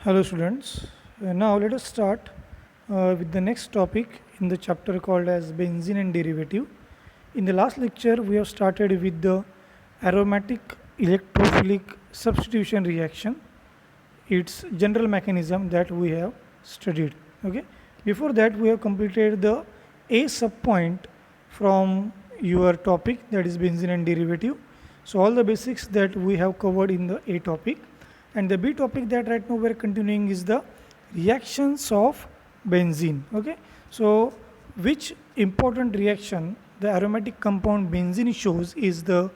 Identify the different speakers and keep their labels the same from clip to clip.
Speaker 1: Hello students. Now let us start with the next topic in the chapter called as benzene and derivative. In the last lecture we have started with the aromatic electrophilic substitution reaction, its general mechanism that we have studied. Okay. Before that we have completed the A subpoint from your topic, that is benzene and derivative. So all the basics that we have covered in the A topic. And the B topic that right now we are continuing is the reactions of benzene. Okay, so which important reaction the aromatic compound benzene shows is the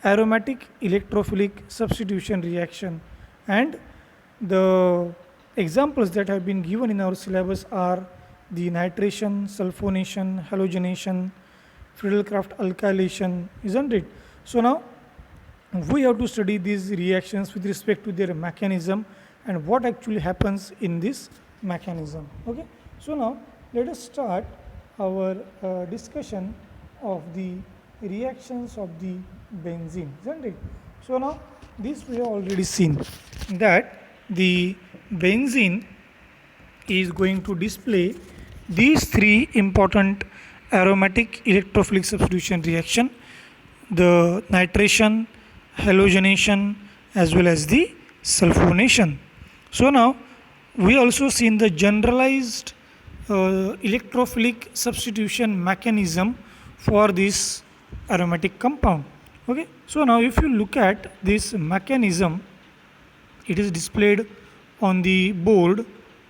Speaker 1: aromatic electrophilic substitution reaction, and the examples that have been given in our syllabus are the nitration, sulfonation, halogenation, Friedel-Crafts alkylation, isn't it? So now we have to study these reactions with respect to their mechanism and what actually happens in this mechanism. Okay, so now let us start our discussion of the reactions of the benzene, isn't it? So now this we have already seen that the benzene is going to display these three important aromatic electrophilic substitution reaction: the nitration, halogenation, as well as the sulfonation. So now we also seen the generalized electrophilic substitution mechanism for this aromatic compound. Okay, so now if you look at this mechanism, it is displayed on the board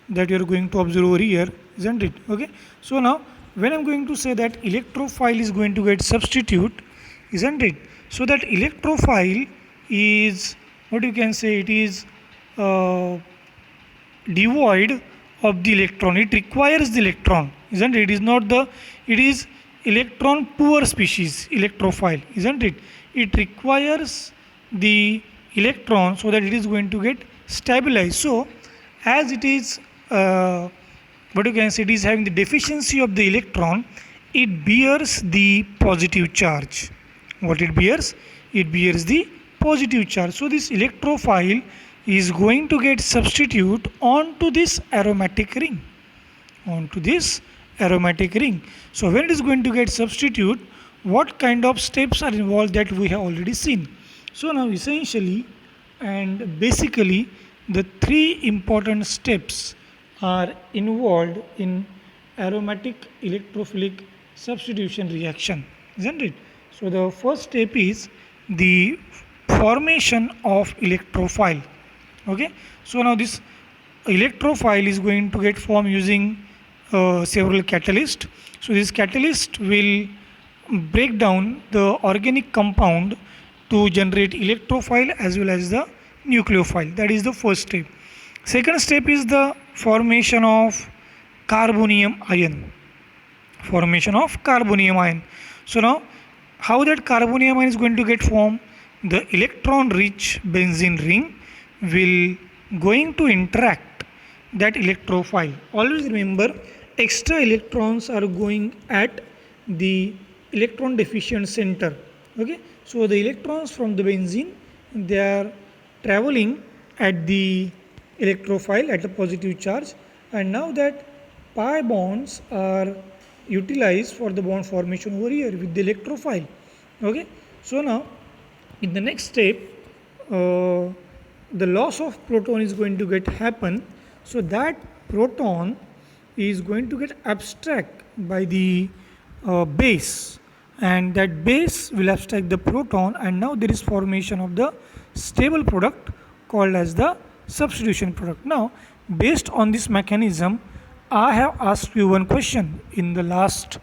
Speaker 1: that you are going to observe over here, isn't it? Okay, so now when I'm going to say that electrophile is going to get substitute, isn't it? So that electrophile is, what you can say, it is devoid of the electron. It requires the electron, isn't it? It is not the, it is electron poor species, electrophile, isn't it? It requires the electron so that it is going to get stabilized. So as it is, what you can say, it is having the deficiency of the electron, it bears the positive charge. What it bears? It bears the positive charge. So this electrophile is going to get substitute onto this aromatic ring. Onto this aromatic ring. So when it is going to get substitute, what kind of steps are involved that we have already seen. So now essentially and basically the three important steps are involved in aromatic electrophilic substitution reaction, isn't it? So the first step is the formation of electrophile. Okay, so now this electrophile is going to get formed using several catalysts. So this catalyst will break down the organic compound to generate electrophile as well as the nucleophile. That is the first step. Second step is the formation of carbonium ion. Formation of carbonium ion. So now how that carbonium ion is going to get formed? The electron rich benzene ring will going to interact that electrophile. Always remember, extra electrons are going at the electron deficient center. Okay, so the electrons from the benzene, they are traveling at the electrophile at a positive charge, and now that pi bonds are utilized for the bond formation over here with the electrophile. Okay, so now in the next step the loss of proton is going to get happen. So that proton is going to get abstract by the base, and that base will abstract the proton, and now there is formation of the stable product called as the substitution product. Now based on this mechanism, I have asked you one question in the last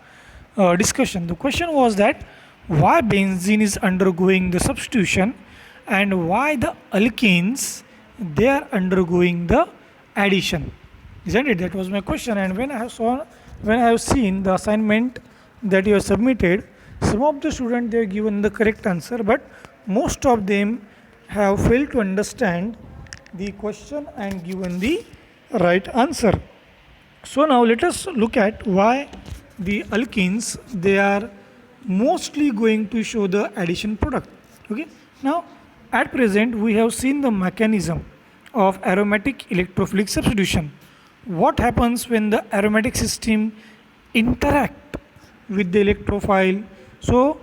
Speaker 1: discussion. The question was that why benzene is undergoing the substitution and why the alkenes they are undergoing the addition, isn't it? That was my question. And when I have seen the assignment that you have submitted, some of the students they have given the correct answer, but most of them have failed to understand the question and given the right answer. So now let us look at why the alkenes they are mostly going to show the addition product. Okay, now at present we have seen the mechanism of aromatic electrophilic substitution. What happens when the aromatic system interact with the electrophile? So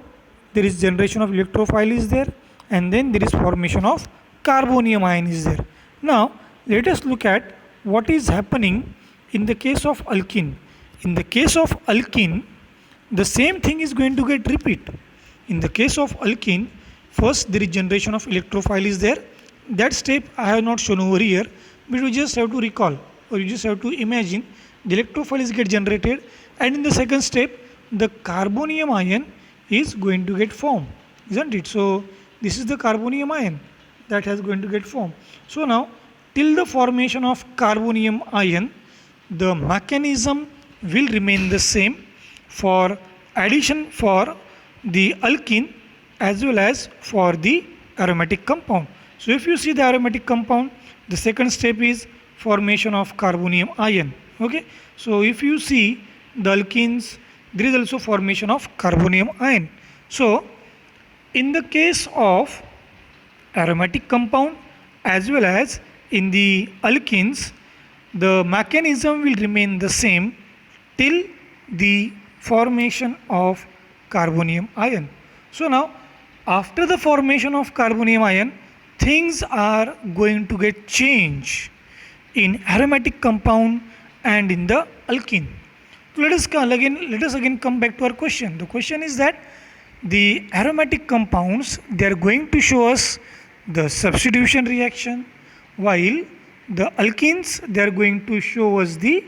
Speaker 1: there is generation of electrophile is there, and then there is formation of carbonium ion is there. Now let us look at what is happening in the case of alkene. In the case of alkene, the same thing is going to get repeat. In the case of alkene, first there is generation of electrophile is there. That step I have not shown over here, but you just have to recall, or you just have to imagine the electrophile is get generated, and in the second step the carbonium ion is going to get formed, isn't it? So this is the carbonium ion that has going to get formed. So now till the formation of carbonium ion, the mechanism will remain the same for addition for the alkene as well as for the aromatic compound. So if you see the aromatic compound, the second step is formation of carbonium ion. Okay, so if you see the alkenes, there is also formation of carbonium ion. So in the case of aromatic compound as well as in the alkenes, the mechanism will remain the same till the formation of carbonium ion. So now after the formation of carbonium ion, things are going to get changed in aromatic compound and in the alkene. So let us again come back to our question. The question is that the aromatic compounds, they are going to show us the substitution reaction, while the alkenes, they are going to show us the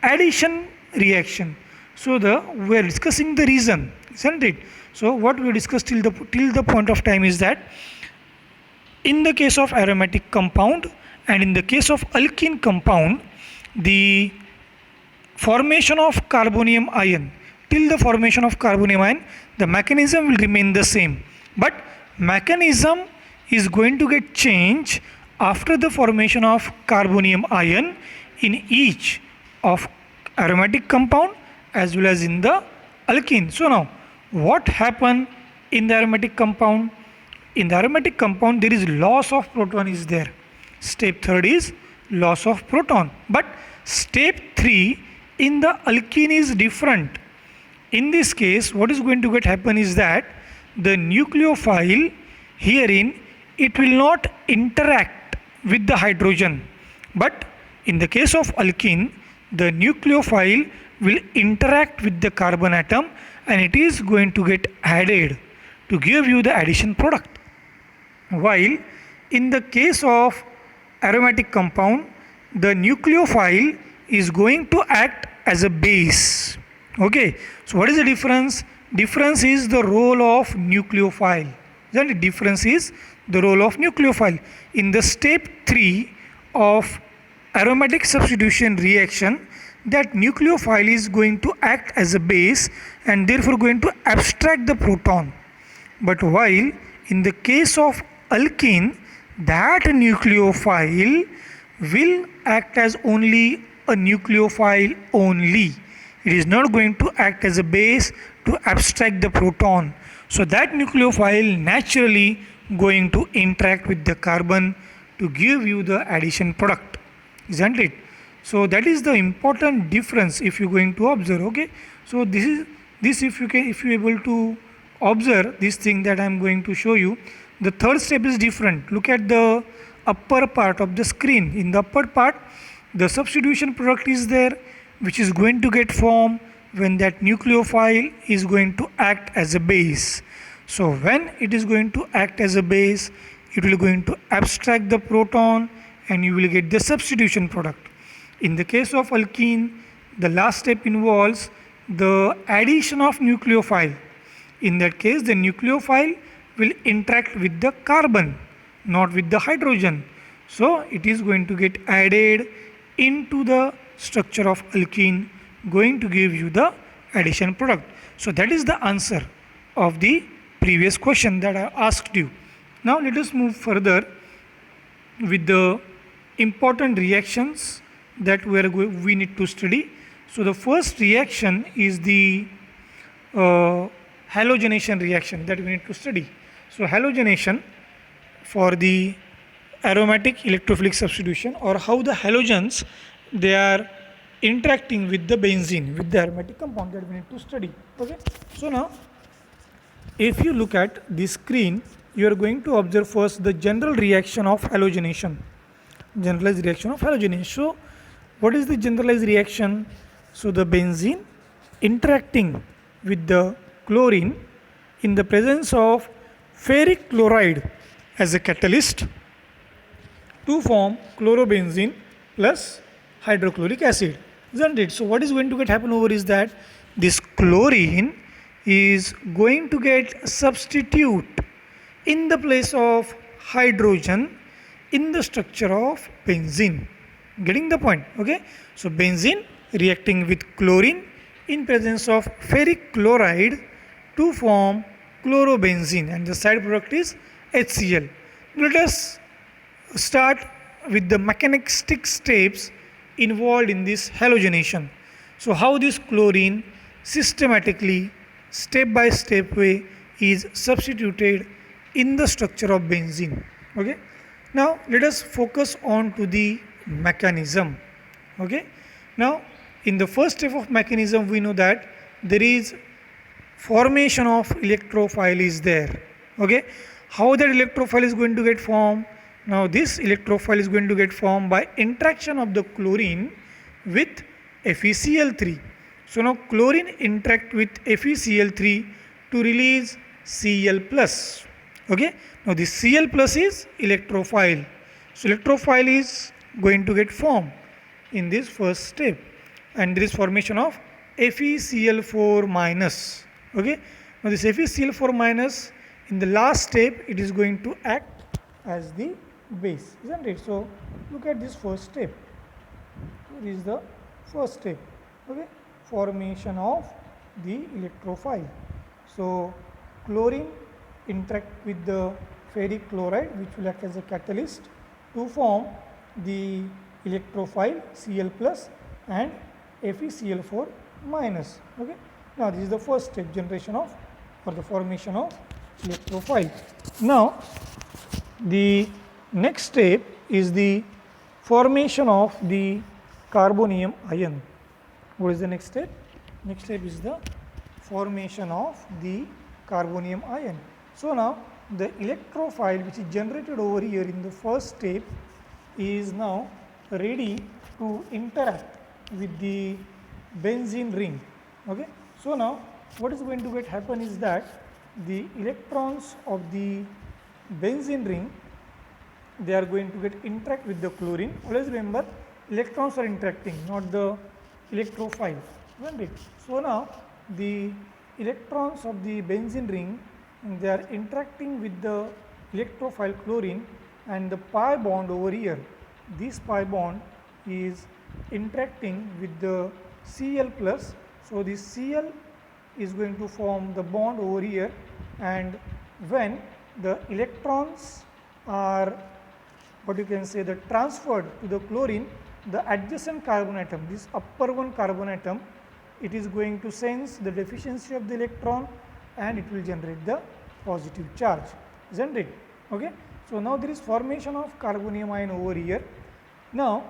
Speaker 1: addition reaction. So we are discussing the reason, isn't it? So what we discussed till the point of time is that in the case of aromatic compound and in the case of alkene compound, the formation of carbonium ion, till the formation of carbonium ion, the mechanism will remain the same, but mechanism is going to get changed after the formation of carbonium ion in each of aromatic compound as well as in the alkene. So now what happen in the aromatic compound? In the aromatic compound, there is loss of proton is there. Step third is loss of proton, but step 3 in the alkene is different. In this case, what is going to get happen is that the nucleophile herein, it will not interact with the hydrogen, but in the case of alkene, the nucleophile will interact with the carbon atom and it is going to get added to give you the addition product. While in the case of aromatic compound, the nucleophile is going to act as a base. Okay, so what is the difference? Difference is the role of nucleophile. Then the difference is the role of nucleophile. In the step 3 of aromatic substitution reaction, that nucleophile is going to act as a base and therefore going to abstract the proton. But while in the case of alkene, that nucleophile will act as only a nucleophile only. It is not going to act as a base to abstract the proton. So that nucleophile naturally going to interact with the carbon to give you the addition product, isn't it? So that is the important difference if you're going to observe. Okay, so this if you able to observe this thing that I am going to show you. The third step is different. Look at the upper part of the screen. In the upper part, the substitution product is there, which is going to get formed when that nucleophile is going to act as a base. So when it is going to act as a base, it will going to abstract the proton and you will get the substitution product. In the case of alkene, the last step involves the addition of nucleophile. In that case, the nucleophile will interact with the carbon, not with the hydrogen. So it is going to get added into the structure of alkene, going to give you the addition product. So that is the answer of the previous question that I asked you. Now let us move further with the important reactions that we need to study. So the first reaction is the halogenation reaction that we need to study. So halogenation for the aromatic electrophilic substitution, or how the halogens they are interacting with the benzene, with the aromatic compound, that we need to study. Okay, so now if you look at the screen, you are going to observe first the general reaction of halogenation, generalized reaction of halogenation. So what is the generalized reaction? So the benzene interacting with the chlorine in the presence of ferric chloride as a catalyst to form chlorobenzene plus hydrochloric acid, isn't it? So what is going to get happen over is that this chlorine is going to get substitute in the place of hydrogen in the structure of benzene. Getting the point? Okay, so benzene reacting with chlorine in presence of ferric chloride to form chlorobenzene, and the side product is HCl. Let us start with the mechanistic steps involved in this halogenation. So how this chlorine systematically, step by step way, is substituted in the structure of benzene. Okay, now let us focus on to the mechanism. Okay, now in the first step of mechanism, we know that there is formation of electrophile is there. Okay, how that electrophile is going to get formed? Now this electrophile is going to get formed by interaction of the chlorine with FeCl3. So now chlorine interact with FeCl3 to release Cl plus. Okay, now this Cl plus is electrophile. So electrophile is going to get formed in this first step, and there is formation of FeCl4 minus. Okay, now this FeCl4 minus in the last step, it is going to act as the base, isn't it? So look at this first step. Here is the first step. Okay, formation of the electrophile. So chlorine interact with the ferric chloride, which will act as a catalyst to form the electrophile Cl plus and FeCl4 minus. Okay, now this is the first step, generation of, or the formation of electrophile. Now the next step is the formation of the carbonium ion. What is the next step? Next step is the formation of the carbonium ion. So now the electrophile which is generated over here in the first step is now ready to interact with the benzene ring. Okay, so now what is going to get happen is that the electrons of the benzene ring, they are going to get interact with the chlorine. Always remember, electrons are interacting, not the electrophile, isn't it? So now the electrons of the benzene ring, they are interacting with the electrophile chlorine, and the pi bond over here, this pi bond is interacting with the Cl plus. So this Cl is going to form the bond over here, and when the electrons are, what you can say, the transferred to the chlorine, the adjacent carbon atom, this upper one carbon atom, it is going to sense the deficiency of the electron, and it will generate the positive charge, isn't it? Okay, so now there is formation of carbonium ion over here. Now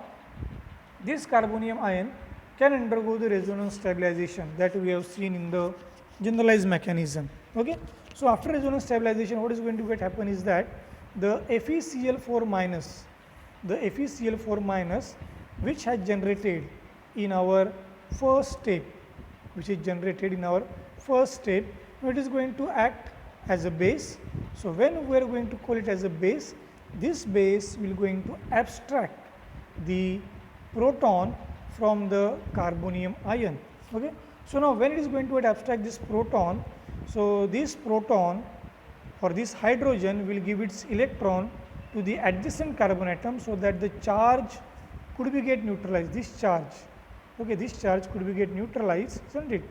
Speaker 1: this carbonium ion can undergo the resonance stabilization that we have seen in the generalized mechanism. Okay, so after resonance stabilization, what is going to get happen is that the FeCl4 minus, the FeCl4 minus which has generated in our first step, which is generated in our first step, it is going to act as a base. So when we are going to call it as a base, this base will going to abstract the proton from the carbonium ion. Okay, so now when it is going to abstract this proton, so this proton or this hydrogen will give its electron to the adjacent carbon atom, so that the charge could be get neutralized, this charge. Okay, this charge could be get neutralized, isn't it?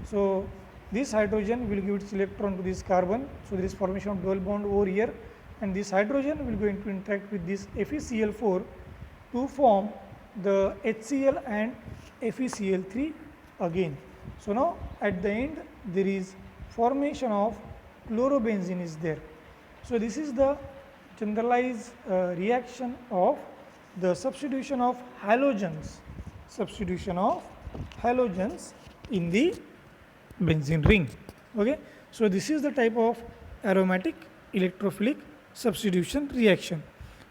Speaker 1: So this hydrogen will give its electron to this carbon, so there is formation of double bond over here, and this hydrogen will going to interact with this FeCl4 to form the HCl and FeCl3 again. So now at the end there is formation of chlorobenzene is there. So this is the generalized reaction of the substitution of halogens in the benzene ring. Okay, so this is the type of aromatic electrophilic substitution reaction.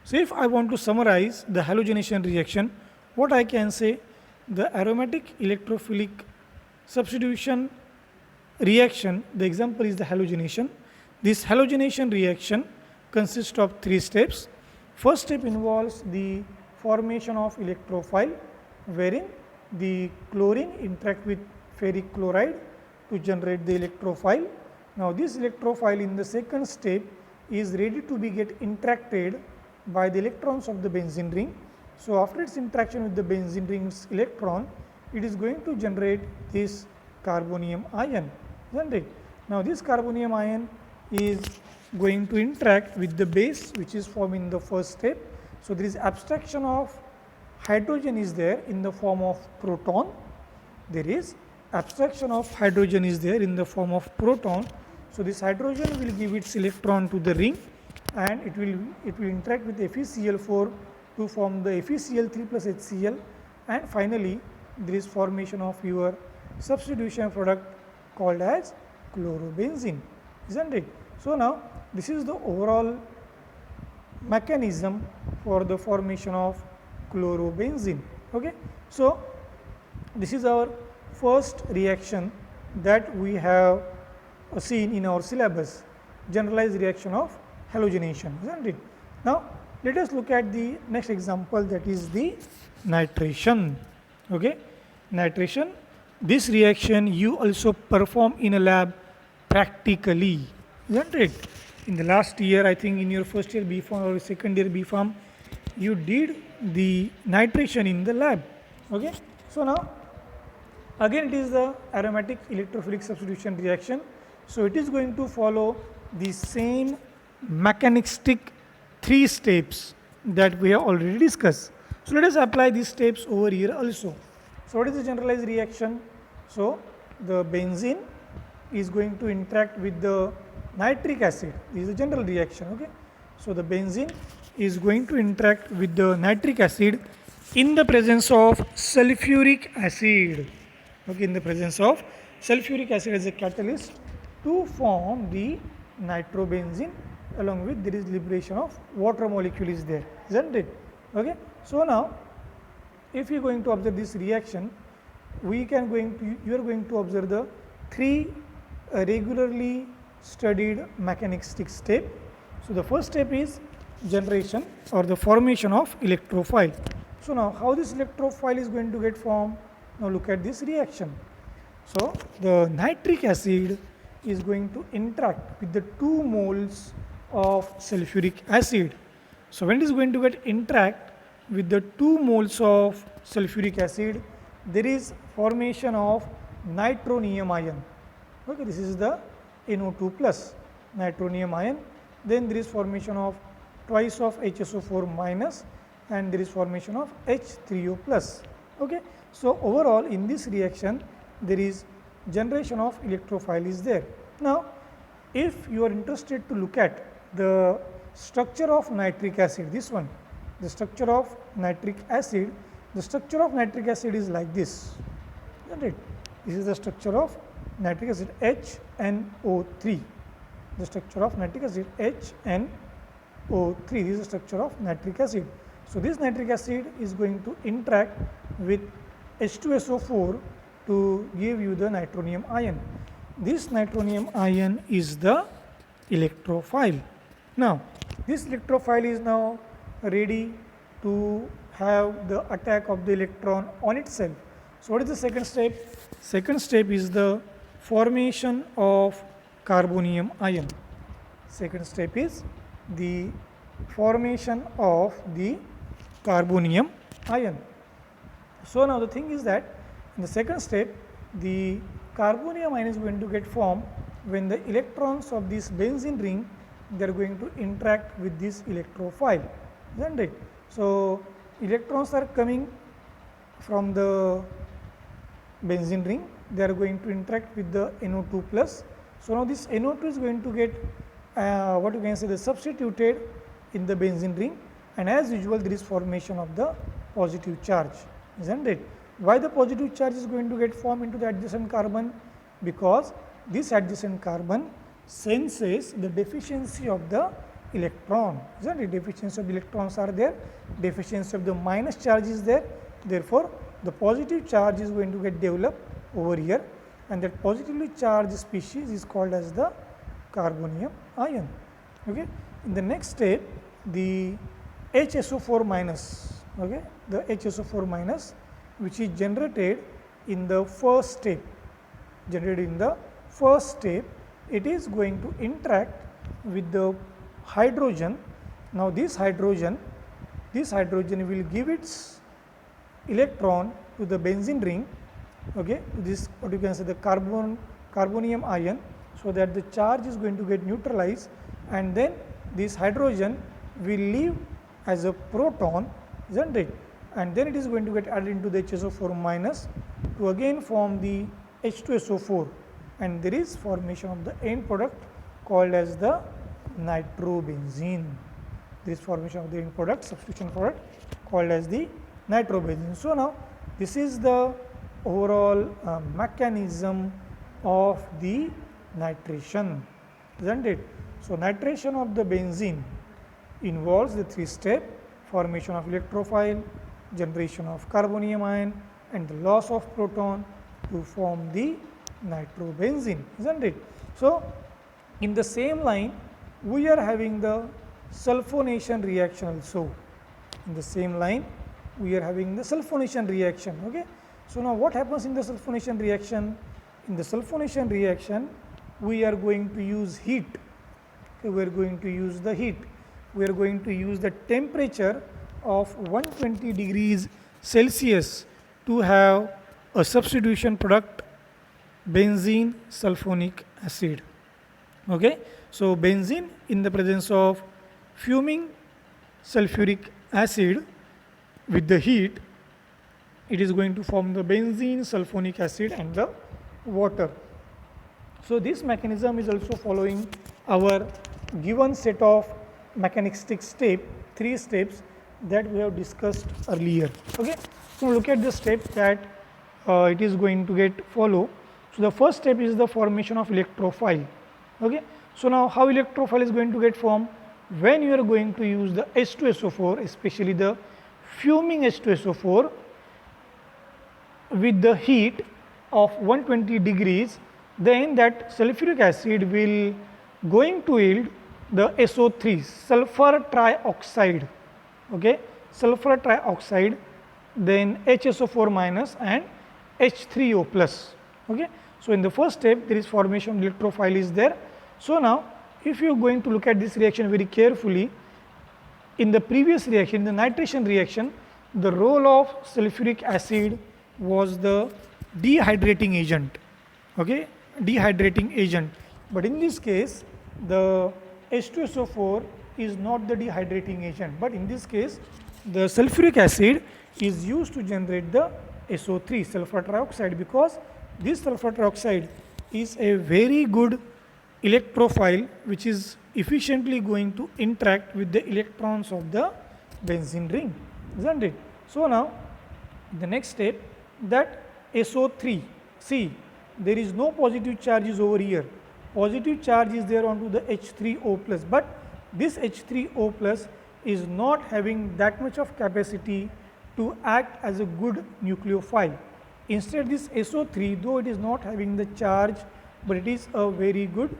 Speaker 1: So if I want to summarize the halogenation reaction, what I can say, the aromatic electrophilic substitution reaction, the example is the halogenation. This halogenation reaction consists of 3 steps. First step involves the formation of electrophile, wherein the chlorine interact with ferric chloride to generate the electrophile. Now this electrophile in the second step is ready to be get interacted by the electrons of the benzene ring. So after its interaction with the benzene ring's electron, it is going to generate this carbonium ion, isn't it? Now this carbonium ion is going to interact with the base which is formed in the first step. So there is abstraction of hydrogen is there in the form of proton. There is abstraction of hydrogen is there in the form of proton. So this hydrogen will give its electron to the ring, and it will interact with FeCl4 to form the FeCl3 plus HCl, and finally there is formation of your substitution product called as chlorobenzene, isn't it? So now this is the overall mechanism for the formation of chlorobenzene. Okay, so this is our first reaction that we have seen in our syllabus, generalized reaction of halogenation, isn't it? Now let us look at the next example, that is the nitration. Okay, nitration. This reaction you also perform in a lab practically, isn't it? In the last year, I think in your first year B Pharm or second year B Pharm, you did the nitration in the lab. Okay, so now again it is the aromatic electrophilic substitution reaction. So it is going to follow the same mechanistic 3 steps that we have already discussed. So let us apply these steps over here also. So what is the generalized reaction? So the benzene is going to interact with the nitric acid. This is a general reaction. Okay, so the benzene is going to interact with the nitric acid in the presence of sulfuric acid. Okay, in the presence of sulfuric acid as a catalyst to form the nitrobenzene, along with there is liberation of water molecule is there, isn't it? Okay, so now if you are going to observe this reaction, you are going to observe the 3 regularly studied mechanistic step. So the first step is generation or the formation of electrophile. So now how this electrophile is going to get formed? Now look at this reaction. So the nitric acid is going to interact with the 2 moles of sulfuric acid. So when it is going to get interact with the 2 moles of sulfuric acid, there is formation of nitronium ion. Okay, this is the NO2 plus nitronium ion. Then there is formation of twice of HSO4 minus, and there is formation of H3O plus. Okay, so overall in this reaction there is generation of electrophile is there. Now if you are interested to look at the structure of nitric acid, this one, the structure of nitric acid, the structure of nitric acid is like this, isn't it? This is the structure of nitric acid, HNO3. The structure of nitric acid, HNO3. This is the structure of nitric acid. So this nitric acid is going to interact with H2SO4 to give you the nitronium ion. This nitronium ion is the electrophile. Now this electrophile is now ready to have the attack of the electron on itself. So what is the second step? Second step is the formation of carbonium ion. Second step is the formation of the carbonium ion. So now the thing is that in the second step, the carbonium ion is going to get formed when the electrons of this benzene ring, they are going to interact with this electrophile, isn't it? So electrons are coming from the benzene ring, they are going to interact with the NO2 plus. So now this NO2 is going to get what you can say, the substituted in the benzene ring, and as usual there is formation of the positive charge, isn't it? Why the positive charge is going to get formed into the adjacent carbon? Because this adjacent carbon senses the deficiency of the electron, isn't it? Deficiency of the electrons are there, deficiency of the minus charge is there, therefore the positive charge is going to get developed over here, and that positively charged species is called as the carbonium ion. Okay. In the next step, the HSO4 minus, okay, the HSO4 minus, which is generated in the first step, it is going to interact with the hydrogen. Now this hydrogen will give its electron to the benzene ring, okay, this what you can say the carbonium ion, so that the charge is going to get neutralized, and then this hydrogen will leave as a proton, isn't it? And then it is going to get added into the HSO4 minus to again form the H2SO4, and there is formation of the end product called as the nitrobenzene. There is formation of the end product, substitution product called as the nitrobenzene. So now this is the overall mechanism of the nitration, isn't it? So nitration of the benzene involves the 3-step: formation of electrophile, generation of carbonium ion, and the loss of proton to form the nitrobenzene, isn't it? So in the same line we are having the sulfonation reaction also. In the same line we are having the sulfonation reaction. Okay. So now what happens in the sulfonation reaction? In the sulfonation reaction we are going to use heat. Okay, we are going to use the heat. We are going to use the temperature of 120 degrees Celsius to have a substitution product, benzene sulfonic acid. Okay. So benzene in the presence of fuming sulfuric acid, with the heat it is going to form the benzene sulfonic acid and the water. So this mechanism is also following our given set of mechanistic 3 steps that we have discussed earlier. Okay. So look at the steps that it is going to get follow. So the first step is the formation of electrophile. Okay. So now how electrophile is going to get formed? When you are going to use the H2SO4, especially the fuming H2SO4 with the heat of 120 degrees, then that sulfuric acid will going to yield the SO3, sulfur trioxide, okay, sulfur trioxide, then HSO4 minus and H3O plus. Okay. So in the first step there is formation of electrophile is there. So now if you are going to look at this reaction very carefully, in the previous reaction, in the nitration reaction, the role of sulfuric acid was the dehydrating agent, okay, dehydrating agent. But in this case the H2SO4 is not the dehydrating agent, but in this case the sulfuric acid is used to generate the SO3, sulfur trioxide, because this sulfur trioxide is a very good electrophile which is efficiently going to interact with the electrons of the benzene ring, isn't it? So now the next step, that SO3, see there is no positive charges over here, positive charge is there onto the H3O plus, but this H3O plus is not having that much of capacity to act as a good nucleophile. Instead this SO3, though it is not having the charge, but it is a very good,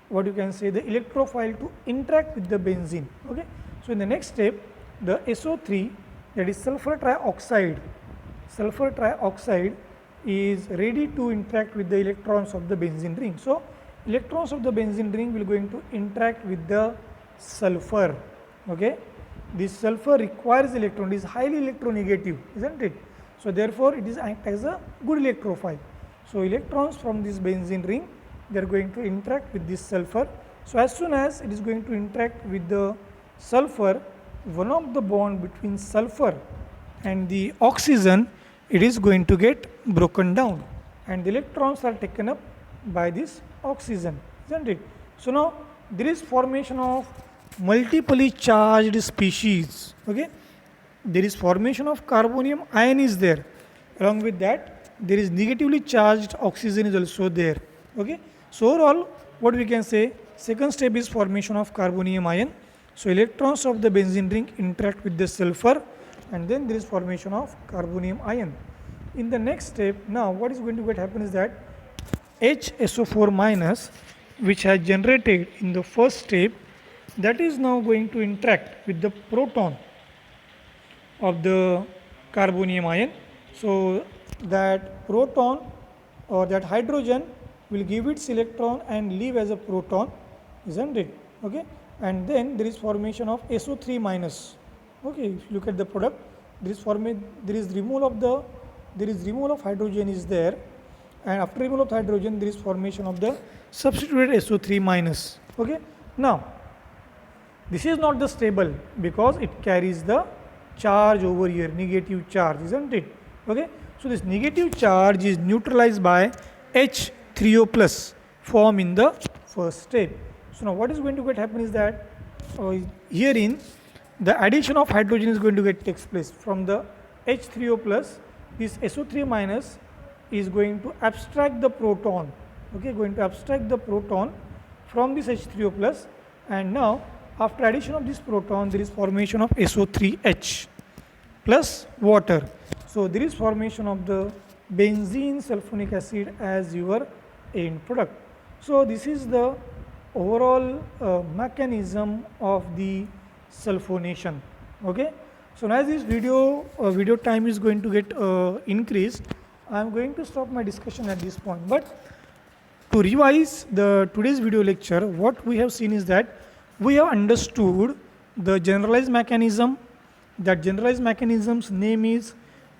Speaker 1: what you can say, the electrophile to interact with the benzene. Okay. So in the next step, the SO3, that is sulfur trioxide is ready to interact with the electrons of the benzene ring. So electrons of the benzene ring will going to interact with the sulfur. Okay. This sulfur requires electron, it is highly electronegative, isn't it? So therefore it is act as a good electrophile. So electrons from this benzene ring, they are going to interact with this sulfur. So as soon as it is going to interact with the sulfur, one of the bond between sulfur and the oxygen, it is going to get broken down, and the electrons are taken up by this oxygen, isn't it? So now there is formation of multiply charged species. Okay, there is formation of carbonium ion is there. Along with that, there is negatively charged oxygen is also there. Okay, so overall, what we can say, second step is formation of carbonium ion. So electrons of the benzene ring interact with the sulfur, and then there is formation of carbonium ion. In the next step, now what is going to get happen is that HSO4 minus, which has generated in the first step, that is now going to interact with the proton of the carbonium ion. So that proton or that hydrogen will give its electron and leave as a proton, isn't it? Okay, and then there is formation of SO3 minus. Okay, if you look at the product, there is removal of hydrogen is there, and after removal of hydrogen there is formation of the substituted SO3 minus. Okay, now this is not the stable because it carries the charge over here, negative charge, isn't it? Okay, so this negative charge is neutralized by H3O plus form in the first step. So now what is going to get happen is that herein the addition of hydrogen is going to get takes place from the H3O plus. This SO3 minus is going to abstract the proton. Okay, going to abstract the proton from this H3O plus, and now after addition of this proton there is formation of SO3H plus water. So there is formation of the benzene sulfonic acid as your end product. So this is the overall mechanism of the sulfonation. Okay, so now as this video time is going to get increased, I am going to stop my discussion at this point. But to revise the today's video lecture, what we have seen is that we have understood the generalized mechanism. That generalized mechanism's name is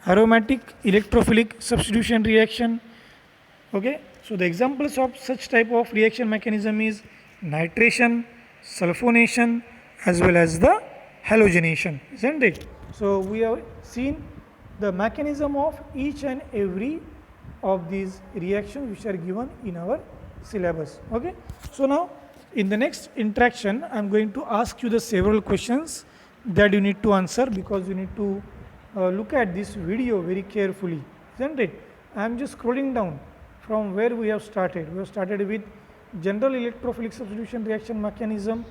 Speaker 1: aromatic electrophilic substitution reaction. Okay, so the examples of such type of reaction mechanism is nitration, sulfonation, as well as the halogenation, isn't it? So we have seen the mechanism of each and every of these reactions which are given in our syllabus. Okay, so now in the next interaction I am going to ask you the several questions that you need to answer, because you need to look at this video very carefully, isn't it? I am just scrolling down from where we have started. We have started with general electrophilic substitution reaction mechanism.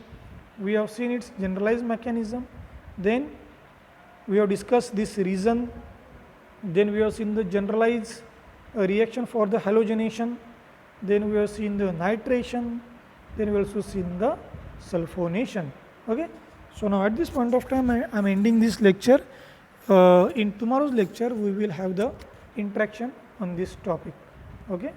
Speaker 1: We have seen its generalized mechanism. Then we have discussed this reason. Then we have seen the generalized reaction for the halogenation. Then we have seen the nitration. Then we also seen the sulfonation. Okay. So now at this point of time I am ending this lecture. In tomorrow's lecture we will have the interaction on this topic. Okay.